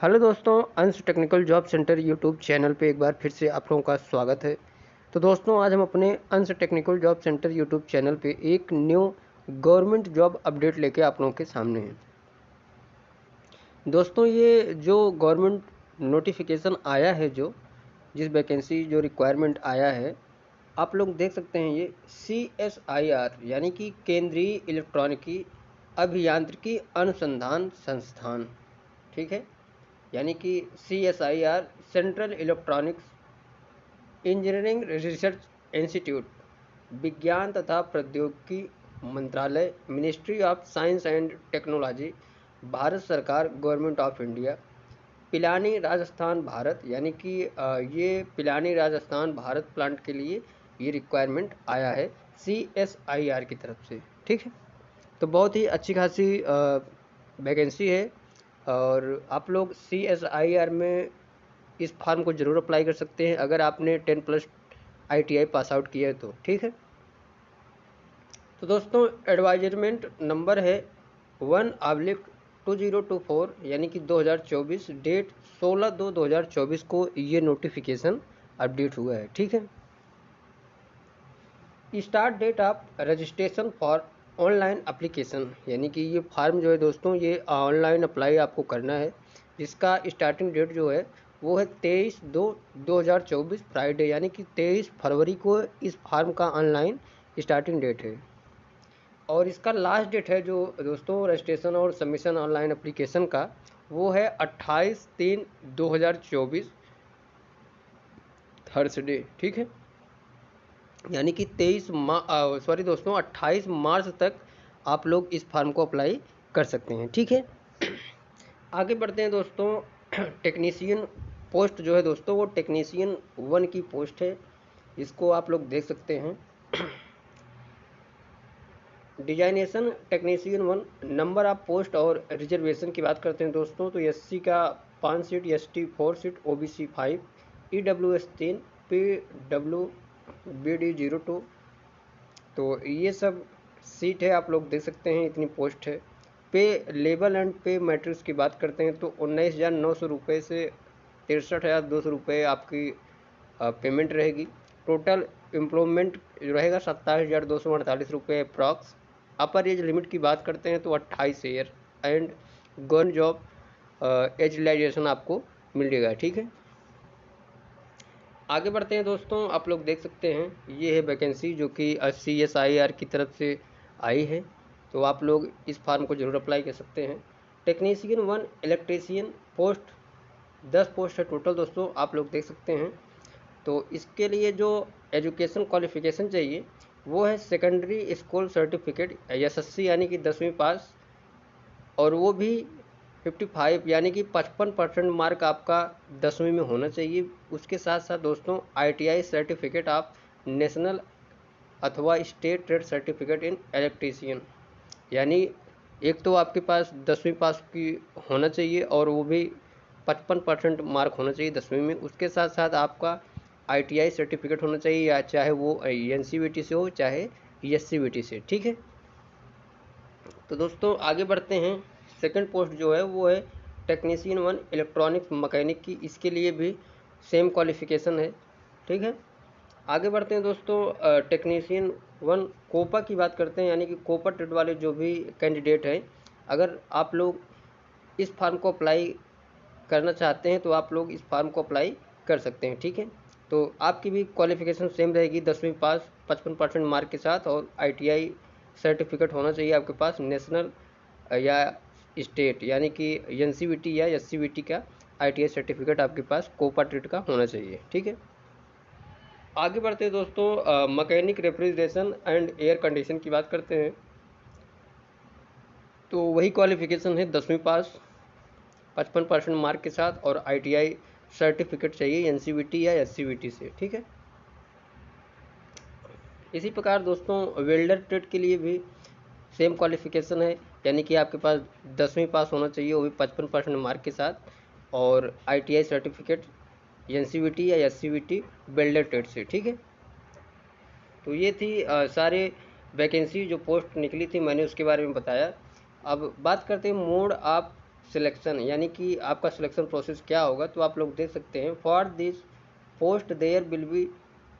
Hello दोस्तों, अंश technical job centre YouTube channel पे एक बार फिर से आप लोगों का स्वागत है। तो दोस्तों, आज हम अपने अंश technical job centre YouTube channel पे एक न्यू गवर्नमेंट जॉब अपडेट लेके आप लोगों के सामने हैं। दोस्तों, ये जो गवर्नमेंट नोटिफिकेशन आया है, जिस वैकेंसी जो रिक्वायरमेंट आया है, आप लोग देख सकते हैं। ये CSIR यानी कि केंद्रीय इलेक्ट्रॉनिकी अभियांत्रिकी अनुसंधान संस्थान, ठीक है, यानी कि CSIR central electronics engineering research institute, विज्ञान तथा प्रौद्योगिकी मंत्रालय, ministry of science and technology, भारत सरकार, government of India, Pilani Rajasthan Bharat, यानी कि ये पिलानी राजस्थान भारत प्लांट के लिए ये रिक्वायरमेंट आया है CSIR की तरफ से, ठीक है। तो बहुत ही अच्छी खासी वैकेंसी है और आप लोग CSIR में इस फॉर्म को ज़रूर अप्लाई कर सकते हैं अगर आपने 10+ ITI पास आउट किया है तो, ठीक है। तो दोस्तों, एडवाइजरमेंट नंबर है 1/2024 यानी कि 2024, डेट 16/2/2024 को ये नोटिफिकेशन अपडेट हुआ है, ठीक है। Start date of registration for online application, यानी कि ये फॉर्म जो है दोस्तों, ये ऑनलाइन अप्लाई आपको करना है। जिसका स्टार्टिंग डेट जो है वो है 23/2/2024 फ्राइडे, यानी कि 23 फरवरी को इस फॉर्म का ऑनलाइन स्टार्टिंग डेट है। और इसका लास्ट डेट है जो दोस्तों रजिस्ट्रेशन और सबमिशन ऑनलाइन एप्लीकेशन का, वो है 28/3/2024 थर्सडे, ठीक है। यानी कि 28 मार्च तक आप लोग इस फॉर्म को अप्लाई कर सकते हैं, ठीक है। आगे बढ़ते हैं दोस्तों। टेक्नीशियन पोस्ट जो है दोस्तों, वो टेक्नीशियन 1 की पोस्ट है, इसको आप लोग देख सकते हैं। Designation technician 1, number of post और रिजर्वेशन की बात करते हैं दोस्तों, तो SC का 5 seat, ST 4 seat, OBC 5, EWS 3, PWBD 02। तो ये सब सीट है, आप लोग देख सकते हैं, इतनी पोस्ट है। पे लेवल एंड पे मैट्रिक्स की बात करते हैं तो 19,900 रुपये से 63,200 रुपये आपकी पेमेंट रहेगी। टोटल एम्प्लॉयमेंट रहेगा 27,248 रुपये अप्रॉक्स। अपर एज लिमिट की बात करते हैं तो 28 ईयर एंड गवर्नमेंट जॉब एजलाइजेशन आपको मिलेगा, ठीक है। आगे बढ़ते हैं दोस्तों, आप लोग देख सकते हैं ये है वैकेंसी जो कि CSIR की तरफ से आई है, तो आप लोग इस फॉर्म को ज़रूर अप्लाई कर सकते हैं। टेक्नीशियन 1 इलेक्ट्रीशियन पोस्ट 10 पोस्ट है टोटल दोस्तों, आप लोग देख सकते हैं। तो इसके लिए जो एजुकेशन क्वालिफिकेशन चाहिए वो है सेकेंडरी स्कूल सर्टिफिकेट SSC यानी कि 10वीं पास, और वो भी 55 यानी कि 55% मार्क आपका 10वीं में होना चाहिए। उसके साथ साथ दोस्तों ITI सर्टिफिकेट ऑफ नेशनल अथवा state trade certificate in electrician, यानी एक तो आपके पास 10वीं पास की होना चाहिए और वो भी 55% मार्क होना चाहिए 10वीं में। उसके साथ साथ आपका ITI सर्टिफिकेट होना चाहिए, या चाहे वो NCVT से हो चाहे SCVT से, ठीक है। तो दोस्तों आगे बढ़ते हैं। सेकंड पोस्ट जो है वो है टेक्नीशियन 1 इलेक्ट्रॉनिक्स मैकेनिक की, इसके लिए भी सेम क्वालिफिकेशन है, ठीक है। आगे बढ़ते हैं दोस्तों। टेक्नीशियन 1 कोपा की बात करते हैं, यानी कि कोपा ट्रेड वाले जो भी कैंडिडेट हैं, अगर आप लोग इस फॉर्म को अप्लाई करना चाहते हैं तो आप लोग इस फॉर्म को अप्लाई कर सकते हैं, ठीक है। तो आपकी भी क्वालिफिकेशन सेम रहेगी, 10वीं पास 55% मार्क के साथ, और ITI सर्टिफिकेट होना चाहिए आपके पास नेशनल या स्टेट यानी कि NCVT या SCVT का ITI सर्टिफिकेट आपके पास कोपा ट्रेड का होना चाहिए, ठीक है। आगे बढ़ते हैं दोस्तों। Mechanic refrigeration and air condition की बात करते हैं, तो वही क्वालिफिकेशन है 10वीं पास 55% मार्क के साथ, और ITI सर्टिफिकेट चाहिए NCVT या SCVT से, ठीक है। इसी प्रकार दोस्तों वेल्डर ट्रेड के लिए भी सेम क्वालिफिकेशन है, यानी कि आपके पास 10वीं पास होना चाहिए, वो भी 55% मार्क के साथ, और ITI सर्टिफिकेट NCVT या SCVT वेल्डर ट्रेड से, ठीक है। तो ये थी सारे वैकेंसी जो पोस्ट निकली थी, मैंने उसके बारे में बताया। अब बात करते हैं मोड ऑफ सिलेक्शन, यानी कि आपका सिलेक्शन प्रोसेस क्या होगा, तो आप लोग देख सकते हैं for this post there will be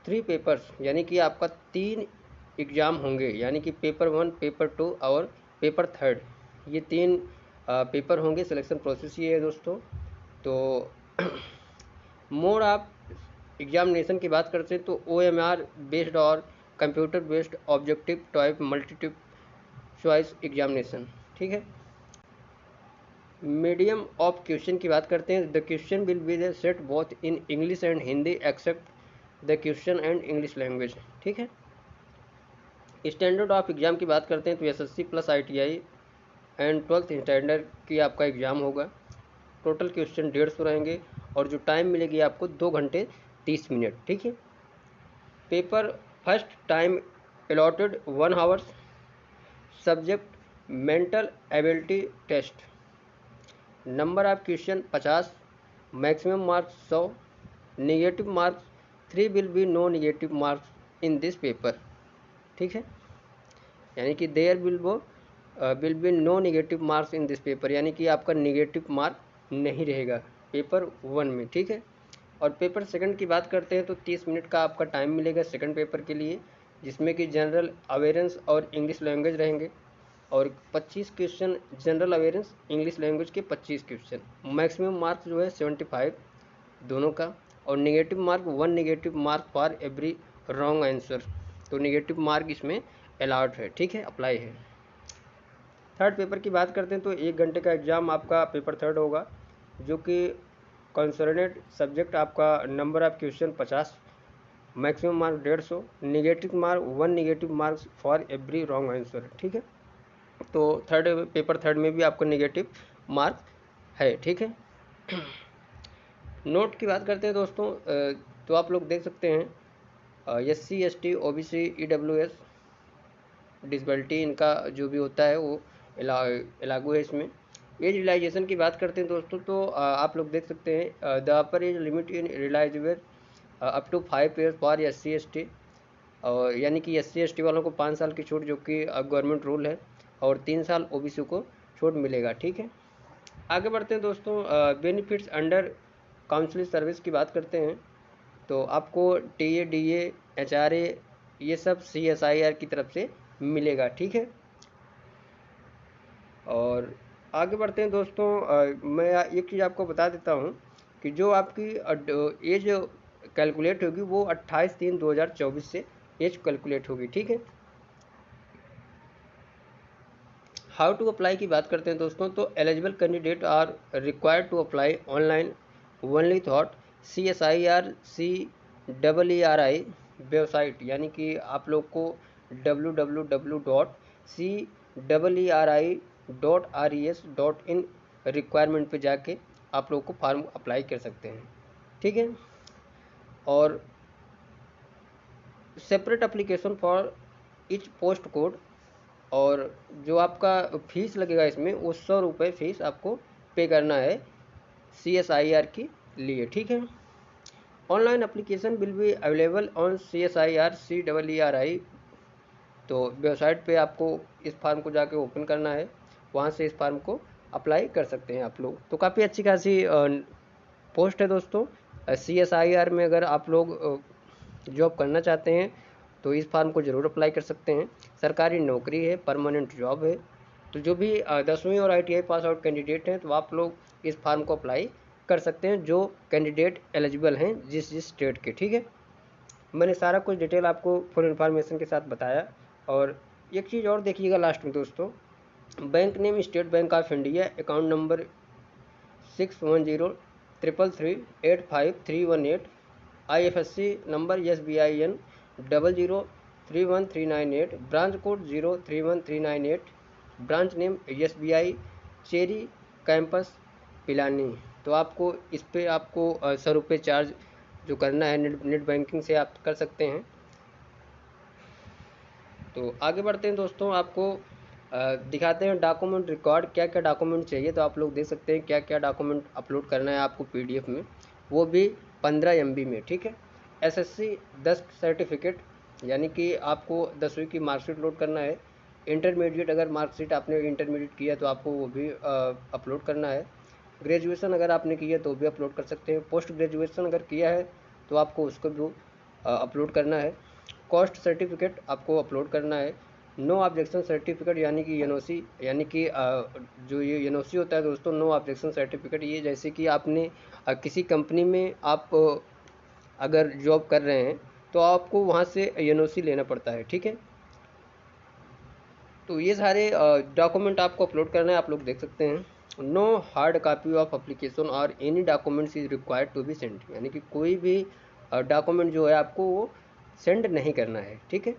3 papers, यानी कि आपका 3 एग्ज़ाम होंगे, यानी कि पेपर 1, पेपर 2 और पेपर 3, ये 3 पेपर होंगे। सिलेक्शन प्रोसेस ये है दोस्तों। तो मोड ऑफ एग्जामिनेशन की बात करते हैं तो OMR बेस्ड और computer based objective type multiple choice examination, ठीक है। मीडियम ऑफ क्वेश्चन की बात करते हैं, the question will be the set both in English and Hindi except the question and English language, ठीक है। स्टैंडर्ड ऑफ एग्ज़ाम की बात करते हैं तो SSC plus ITI and 12th standard की आपका एग्ज़ाम होगा। टोटल क्वेश्चन 150 रहेंगे और जो टाइम मिलेगी आपको 2 घंटे 30 मिनट, ठीक है। Paper first time allotted 1 hours, subject mental ability test, number of question 50, maximum marks 100, negative marks 3 will be no negative marks in this paper, ठीक है। यानी कि there will be no negative marks in this paper, यानी कि आपका negative mark नहीं रहेगा paper 1 में, ठीक है। और पेपर सेकंड की बात करते हैं तो 30 मिनट का आपका टाइम मिलेगा सेकंड पेपर के लिए, जिसमें कि जनरल अवेयरेंस और इंग्लिश लैंग्वेज रहेंगे और 25 question general awareness, English language के 25 क्वेश्चन। मैक्सिमम मार्क्स जो है 75 दोनों का, और negative mark 1 negative mark for every wrong answer, तो नेगेटिव मार्क इसमें अलाउड है, ठीक है, अप्लाई है। थर्ड पेपर की बात करते हैं तो 1 घंटे का एग्ज़ाम आपका पेपर थर्ड होगा, जो कि कंसर्नेड सब्जेक्ट आपका number of question 50, maximum mark 150, negative mark 1 negative marks for every wrong answer, ठीक है। तो पेपर थर्ड में भी आपको नेगेटिव मार्क है, ठीक है। नोट की बात करते हैं दोस्तों, तो आप लोग देख सकते हैं SC ST OBC EWS disability, इनका जो भी होता है वो लागू है इसमें। एज रियलाइजेशन की बात करते हैं दोस्तों, तो आप लोग देख सकते हैं the upper age limit in relaxable up to 5 years for SC ST, और यानी कि SC ST वालों को 5 साल की छूट, जो कि गवर्नमेंट रूल है, और 3 साल OBC को छूट मिलेगा, ठीक है। आगे बढ़ते हैं दोस्तों, बेनिफिट्स अंडर काउंसिल सर्विस की बात करते हैं तो आपको TA DA HRA ये सब CSIR की तरफ से मिलेगा, ठीक है। और आगे बढ़ते हैं दोस्तों, मैं एक चीज़ आपको बता देता हूँ कि जो आपकी एज कैलकुलेट होगी वो 28/3/2024 से एज कैलकुलेट होगी, ठीक है। हाउ टू अप्लाई की बात करते हैं दोस्तों, तो eligible candidate are required to apply online only through CSIR CEERI website, यानी कि आप लोग को www.CEERI.res.in रिक्वायरमेंट पे जाके आप लोग को फॉर्म अप्लाई कर सकते हैं, ठीक है। और separate application for each post code, और जो आपका फीस लगेगा इसमें वो 100 रुपये फीस आपको पे करना है CSIR के लिए, ठीक है। Online application will be available on CSIR CEERI, तो वेबसाइट पे आपको इस फार्म को जाके ओपन करना है, वहाँ से इस फार्म को अप्लाई कर सकते हैं आप लोग। तो काफ़ी अच्छी खासी पोस्ट है दोस्तों। CSIR में अगर आप लोग जॉब करना चाहते हैं तो इस फार्म को ज़रूर अप्लाई कर सकते हैं। सरकारी नौकरी है, परमानेंट जॉब है। तो जो भी 10वीं और ITI पास आउट कैंडिडेट हैं तो आप लोग इस फार्म को अप्लाई कर सकते हैं, जो कैंडिडेट एलिजिबल हैं जिस स्टेट के, ठीक है। मैंने सारा कुछ डिटेल आपको फुल इन्फॉर्मेशन के साथ बताया। और एक चीज़ और देखिएगा लास्ट में दोस्तों, bank name state bank of India, account number 6103338538, IFSC number SBIN 00313998, branch code 031398, branch name SBI cherry campus Pilani. तो आपको इस पर आपको 100 रुपये चार्ज जो करना है नेट बैंकिंग से आप कर सकते हैं। तो आगे बढ़ते हैं दोस्तों, आपको दिखाते हैं डॉक्यूमेंट रिकॉर्ड, क्या क्या डॉक्यूमेंट चाहिए। तो आप लोग देख सकते हैं क्या क्या डॉक्यूमेंट अपलोड करना है आपको PDF में, वो भी 15 MB में, ठीक है। SSC 10 सर्टिफिकेट, यानी कि आपको 10वीं की मार्कशीट लोड करना है, इंटरमीडिएट अगर मार्कशीट आपने इंटरमीडिएट किया तो आपको वो भी अपलोड करना है। ग्रेजुएशन अगर आपने किया तो भी अपलोड कर सकते हैं। पोस्ट ग्रेजुएशन अगर किया है तो आपको उसको भी अपलोड करना है। कॉस्ट सर्टिफिकेट आपको अपलोड करना है। नो ऑब्जेक्शन सर्टिफिकेट यानी कि एनओसी, यानी कि जो ये एनओसी होता है दोस्तों, नो ऑब्जेक्शन सर्टिफिकेट, ये जैसे कि आपने किसी कंपनी में आप अगर जॉब कर रहे हैं तो आपको वहाँ से एनओसी लेना पड़ता है, ठीक है। तो ये सारे डॉक्यूमेंट आपको अपलोड करना है, आप लोग देख सकते हैं। No hard copy of application और any documents is required to be send, यानी कि कोई भी डॉक्यूमेंट जो है आपको वो सेंड नहीं करना है, ठीक है।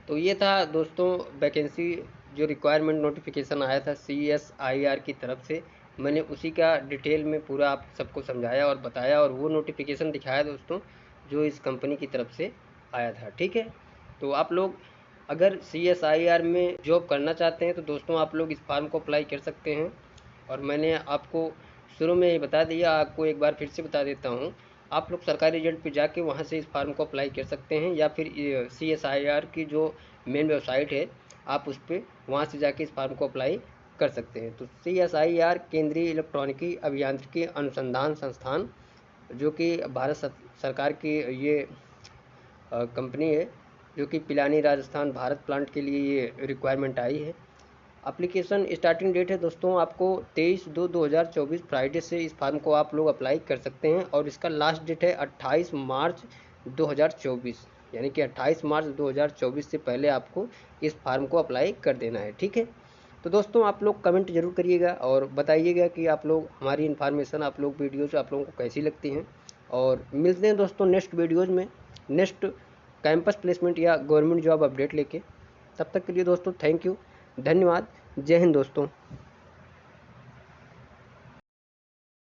तो ये था दोस्तों वैकेंसी जो रिक्वायरमेंट नोटिफिकेशन आया था CSIR की तरफ से, मैंने उसी का डिटेल में पूरा आप सबको समझाया और बताया और वो नोटिफिकेशन दिखाया दोस्तों जो इस कंपनी की तरफ से आया था, ठीक है। तो आप लोग अगर CSIR में जॉब करना चाहते हैं तो दोस्तों आप लोग इस फॉर्म को अप्लाई कर सकते हैं। और मैंने आपको शुरू में ही बता दिया, आपको एक बार फिर से बता देता हूँ, आप लोग सरकारी रिजल्ट पे जाके वहाँ से इस फॉर्म को अप्लाई कर सकते हैं, या फिर CSIR की जो मेन वेबसाइट है आप उस पर वहाँ से जाके इस फॉर्म को अप्लाई कर सकते हैं। तो CSIR केंद्रीय इलेक्ट्रॉनिकी अभियांत्रिकी अनुसंधान संस्थान, जो कि भारत सरकार की ये कंपनी है, जो कि पिलानी राजस्थान भारत प्लांट के लिए ये रिक्वायरमेंट आई है। एप्लीकेशन स्टार्टिंग डेट है दोस्तों आपको 23/2/2024 फ्राइडे से इस फॉर्म को आप लोग अप्लाई कर सकते हैं, और इसका लास्ट डेट है 28 मार्च 2024, यानी कि 28 मार्च 2024 से पहले आपको इस फॉर्म को अप्लाई कर देना है, ठीक है। तो दोस्तों आप लोग कमेंट जरूर करिएगा और बताइएगा कि आप लोग हमारी इन्फॉर्मेशन, आप लोग वीडियोज़ आप लोगों को कैसी लगती हैं। और मिलते हैं दोस्तों नेक्स्ट वीडियोज़ में, नेक्स्ट कैंपस प्लेसमेंट या गवर्नमेंट जॉब अपडेट लेके। तब तक के लिए दोस्तों थैंक यू, धन्यवाद, जय हिंद दोस्तों।